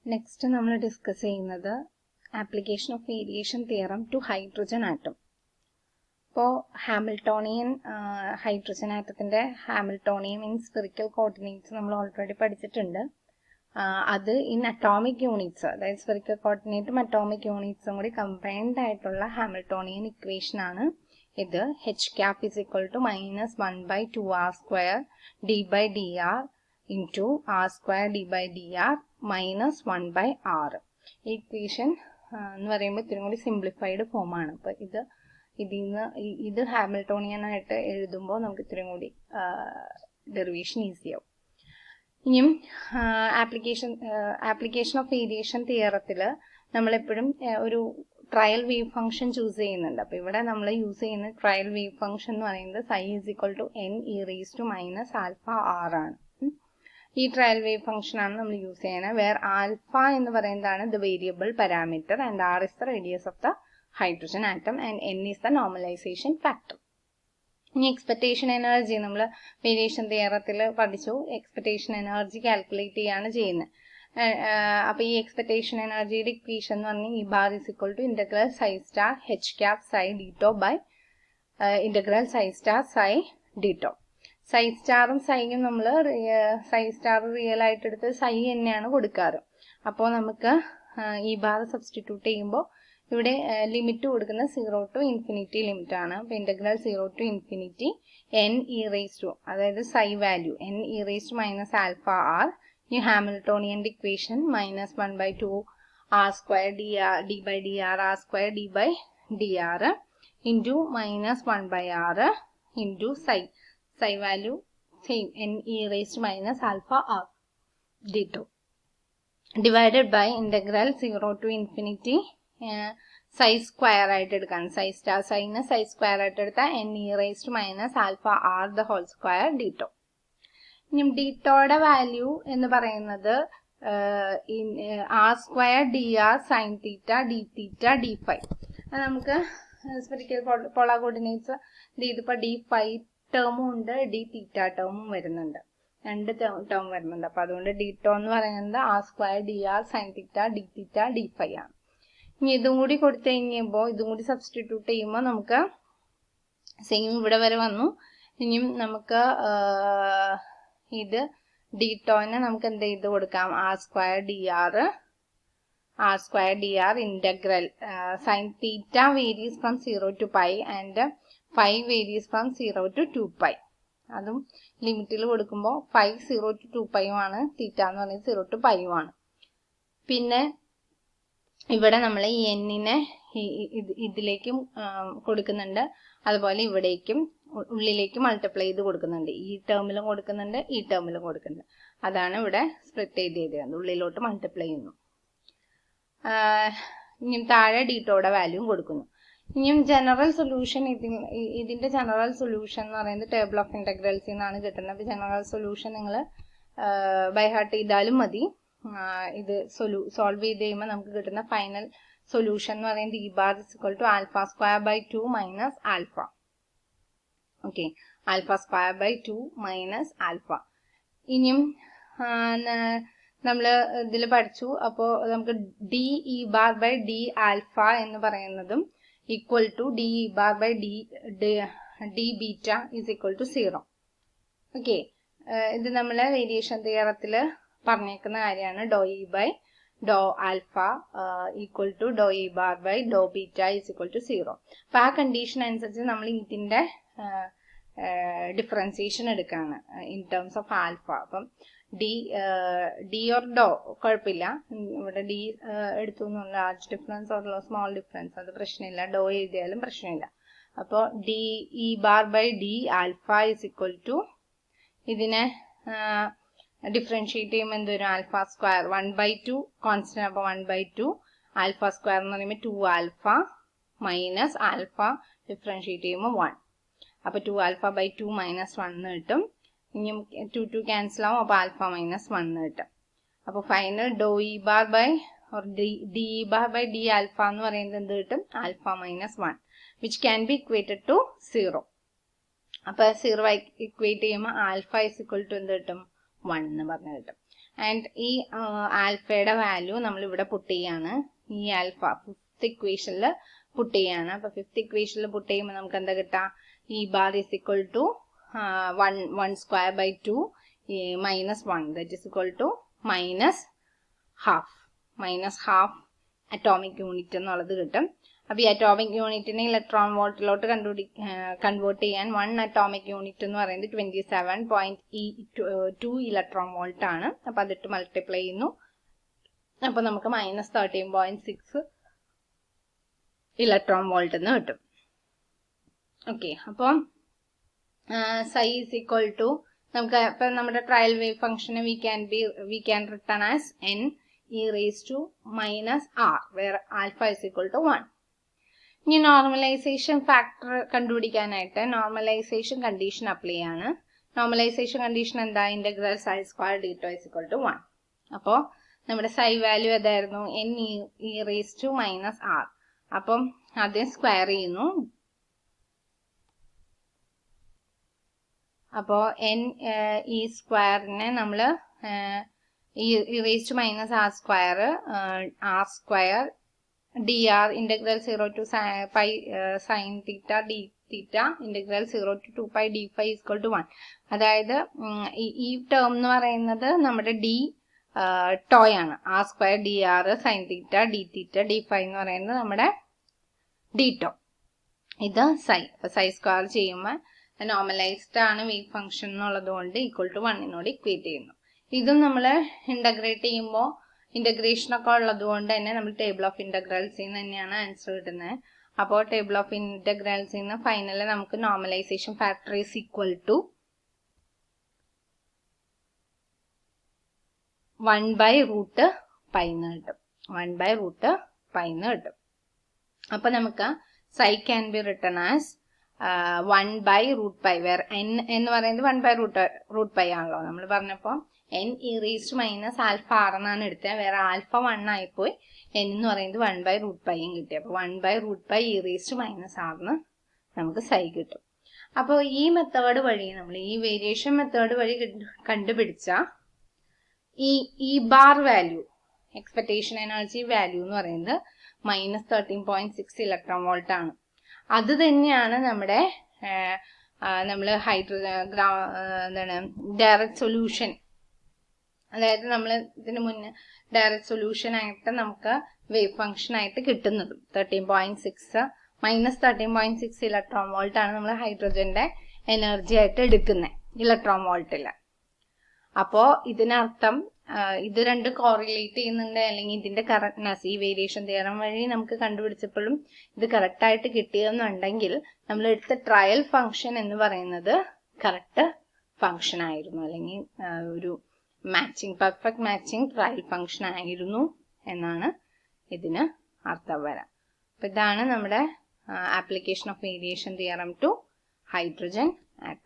Next, we will discuss the application of variation theorem to hydrogen atom. So, Hamiltonian hydrogen atom Hamiltonian in spherical coordinates we already studied. That in atomic units, that is spherical coordinate and atomic units combined Hamiltonian equation is H cap is equal to minus 1 by 2r square d by dr into r square d by dr minus 1 by r. Equation simplified form. This Hamiltonian derivation easy. Application of variation theorem, we trial wave function choose. We use trial wave function psi is equal to n e raised to minus alpha r. This trial wave function we use where alpha is the variable parameter and r is the radius of the hydrogen atom and n is the normalization factor. Expectation energy variation theorem expectation energy calculate expectation energy equation E bar is equal to integral psi star h cap psi d tau by integral psi star psi d tau. Psi star and psi psi star real psi ennaanu kodukkaru. Appo namukku E bar substitute cheyumbo limit 0 to infinity limit integral 0 to infinity n e raised to that is psi value n e raised to minus alpha r new Hamiltonian equation minus 1 by 2 r square dr d by dr r square d by dr into minus 1 by r into psi value same n e raised to minus alpha r d2 divided by integral 0 to infinity psi square psi star psi psi square n e raised to minus alpha r the whole square d tau. D tau value in the in r square dr sin theta d theta d phi. And spherical polar coordinates d phi term and d theta term and term d tau r square dr sin theta d theta d phi. This is substitute same d tau r square dr integral sin theta varies from 0 to pi and phi varies from 0 to 2 pi. That's limit phi 0 to 2 pi theta 0 to pi. ഇവിടെ നമ്മൾ ഈ n നെ ഇതിലേക്കും കൊടുക്കുന്നുണ്ട് അതുപോലെ ഇവിടേക്കും ഉള്ളിലേക്ക് multiply ചെയ്ത് കൊടുക്കുന്നുണ്ട് ഈ ടേമിലും കൊടുക്കുന്നുണ്ട് ഈ ടേമിലും കൊടുക്കുന്നുണ്ട് അതാണ് ഇവിടെ സ്പ്ലിറ്റ് ചെയ്തത് ഉള്ളിലോട്ട് മൾട്ടിപ്ലൈ ചെയ്യുന്നു ഇനി താഴെ d ടോയുടെ വാല്യൂ കൊടുക്കുന്നു ഇനി ജനറൽ സൊല്യൂഷൻ ഇതിന്റെ ജനറൽ സൊല്യൂഷൻ എന്ന് പറയുന്നത് ടേബിൾ ഓഫ് ഇന്റഗ്രൽസ് എന്നാണ് കിട്ടുന്നത് ജനറൽ സൊല്യൂഷൻ നിങ്ങൾ ബൈ ഹാർട്ട് ചെയ്താലും മതി solve the final solution E bar is equal to alpha square by 2 minus alpha. Okay, alpha square by 2 minus alpha. ഇനിയും നമ്മൾ ഇതിൽ പഠിച്ചു അപ്പോൾ നമുക്ക് d e bar by d alpha എന്ന് പറയുന്നതും equal to d e bar by d beta is equal to 0. Okay, ഇത് നമ്മൾ വേരിയേഷൻ തിയറത്തിൽ പറഞ്ഞേക്കുന്ന കാര്യമാണ് dou e by dou alpha equal to dou e bar by dou beta is equal to 0. അപ്പോൾ ആ condition അനുസരിച്ച് നമ്മൾ ഇതിന്റെ ഡിഫറൻസിയേഷൻ എടുക്കുകയാണ് ഇൻ ടേംസ് ഓഫ് ആൽഫ അപ്പം d or dou കുഴപ്പമില്ല ഇവിടെ d എടുത്തു large difference or small difference അത് പ്രശ്നമില്ല dou എഴുതിയാലും പ്രശ്നമില്ല അപ്പോൾ d e bar by d alpha is equal to ഇതിനെ differentiate alpha square 1 by 2 constant 1 by 2 alpha square 2 alpha minus alpha differentiate 1 അപ്പോൾ 2 alpha by 2 minus 1 കിട്ടും ഇനി 2 cancel ആവും അപ്പോൾ alpha minus 1 കിട്ടും അപ്പോൾ final dou e bar by or d e bar by d alpha എന്ന് പറയുന്നത് എന്ത് കിട്ടും alpha minus 1 which can be equated to 0 അപ്പോൾ 0 equate ചെയ്യുമ്പോൾ alpha is equal to എന്ത് കിട്ടും 1 എന്ന് പറഞ്ഞു കിട്ടും ആൻഡ് ഈ ആൽഫയുടെ വാല്യൂ നമ്മൾ ഇവിടെ പുട്ട് ചെയ്യാണ്. ഈ ആൽഫ ഫിഫ്ത്ത് ഇക്വേഷനിൽ പുട്ട് ചെയ്യാണ്. അപ്പൊ ഫിഫ്ത്ത് ഇക്വേഷനിൽ പുട്ട് ചെയ്യുമ്പോൾ നമുക്ക് എന്താ കിട്ടാം? E bar is equal to 1 square by 2 minus 1 that is equal to minus half atomic unit എന്നുള്ളത് കിട്ടും. അപ്പൊ ഈ അറ്റോമിക് യൂണിറ്റിനെ ഇലക്ട്രോൺ വോൾട്ടിലോട്ട് കൺവേർട്ട് ചെയ്യാൻ 1 അറ്റോമിക് യൂണിറ്റ് എന്ന് പറയുന്നത് 27.2 ഇലക്ട്രോൺ വോൾട്ട് ആണ്. അപ്പൊ അതിട്ട് മൾട്ടിപ്ലൈ ചെയ്യുന്നു. അപ്പൊ നമുക്ക് മൈനസ് 13.6 ഇലക്ട്രോൺ വോൾട്ട് എന്ന് കിട്ടും. ഓക്കെ, അപ്പം psi is equal to നമുക്ക് ഇപ്പൊ നമ്മുടെ ട്രയൽ വേവ് ഫംഗ്ഷനെ we can return as n e raised to minus r where alpha is equal to 1. ഇനി നോർമലൈസേഷൻ ഫാക്ടർ കണ്ടുപിടിക്കാനായിട്ട് നോർമലൈസേഷൻ കണ്ടീഷൻ അപ്ലൈ ചെയ്യാണ്. നോർമലൈസേഷൻ കണ്ടീഷൻ എന്താ? Integral psi square d tau is equal to 1. അപ്പോൾ നമ്മുടെ psi value ഏതായിരുന്നു? n e raised to minus r. അപ്പം ആദ്യം square ചെയ്യുന്നു. അപ്പോൾ n ഈ സ്ക്വയറിനെ നമ്മൾ e raised to minus r square dr integral 0 to pi sin theta d theta integral 0 to 2 pi d phi is equal to 1. അതായത് ഈ term എന്ന് പറയുന്നത് നമ്മുടെ d ടോയ് ആണ്. r square dr sin theta d theta d phi എന്ന് പറയുന്നത് നമ്മുടെ d to. ഇത് psi. അപ്പൊ psi സ്ക്വയർ ചെയ്യുമ്പോൾ നോർമലൈസ്ഡ് ആണ് വേവ് ഫംഗ്ഷൻ എന്നുള്ളത് കൊണ്ട് ഈക്വൽ ടു 1 ഇക്വേറ്റ് ചെയ്യുന്നു. ഇതും നമ്മൾ ഇന്റഗ്രേറ്റ് ചെയ്യുമ്പോൾ ഇന്റഗ്രേഷനൊക്കെ ഉള്ളത് കൊണ്ട് തന്നെ നമ്മൾ ടേബിൾ ഓഫ് ഇന്റഗ്രൽസിൽ നിന്ന് തന്നെയാണ് ആൻസർ കിട്ടുന്നത്. അപ്പോൾ ടേബിൾ ഓഫ് ഇന്റഗ്രൽസിൽ നിന്ന് ഫൈനലി നമുക്ക് normalization factor is equal to 1/√π എന്ന് കിട്ടും. 1/√π എന്ന് കിട്ടും. അപ്പൊ നമുക്ക് psi can be written as 1/√π where n എന്ന് പറയുന്നത് 1/√π ആണല്ലോ നമ്മൾ പറഞ്ഞപ്പോ n e raised to minus alpha r എന്നാണ് എടുത്തത്. വേറെ ആൽഫ 1 ആയിപ്പോയി. n എന്ന് പറയുന്നത് 1/√π കിട്ടി. അപ്പൊ 1/√π e raised to minus r എന്ന് നമുക്ക് psi കിട്ടും. അപ്പോൾ ഈ മെത്തേഡ് വഴി നമ്മൾ ഈ വേരിയേഷൻ മെത്തേഡ് വഴി കണ്ടുപിടിച്ച ഈ bar value expectation energy value എന്ന് പറയുന്നത് -13.6 ഇലക്ട്രോൺ വോൾട്ട് ആണ്. അത് തന്നെയാണ് നമ്മുടെ നമ്മൾ ഡയറക്റ്റ് സൊല്യൂഷൻ, അതായത് നമ്മൾ ഇതിന് മുന്നേ ഡയറക്റ്റ് സൊല്യൂഷൻ ആയിട്ട് നമുക്ക് വേവ് ഫംഗ്ഷൻ ആയിട്ട് കിട്ടുന്നത് -13.6 ഇലക്ട്രോൺ വോൾട്ട് ആണ് നമ്മൾ ഹൈഡ്രജന്റെ എനർജി ആയിട്ട് എടുക്കുന്നത് ഇലക്ട്രോൺ വോൾട്ടിൽ. അപ്പോ ഇതിനർത്ഥം ഇത് രണ്ട് കോറിലേറ്റ് ചെയ്യുന്നുണ്ട്, അല്ലെങ്കിൽ ഇതിന്റെ കറക്റ്റ്നെസ് ഈ വേരിയേഷൻ തിയറം വഴി നമുക്ക് കണ്ടുപിടിച്ചപ്പോഴും ഇത് കറക്റ്റ് ആയിട്ട് കിട്ടിയെന്നുണ്ടെങ്കിൽ നമ്മൾ എടുത്ത ട്രയൽ ഫംഗ്ഷൻ എന്ന് പറയുന്നത് കറക്റ്റ് ഫംഗ്ഷൻ ആയിരുന്നു, അല്ലെങ്കിൽ ഒരു പെർഫെക്റ്റ് മാച്ചിങ് ട്രയൽ ഫംഗ്ഷൻ ആയിരുന്നു എന്നാണ് ഇതിന് അർത്ഥം വരാം. അപ്പൊ ഇതാണ് നമ്മുടെ application of variation theorem to hydrogen atom.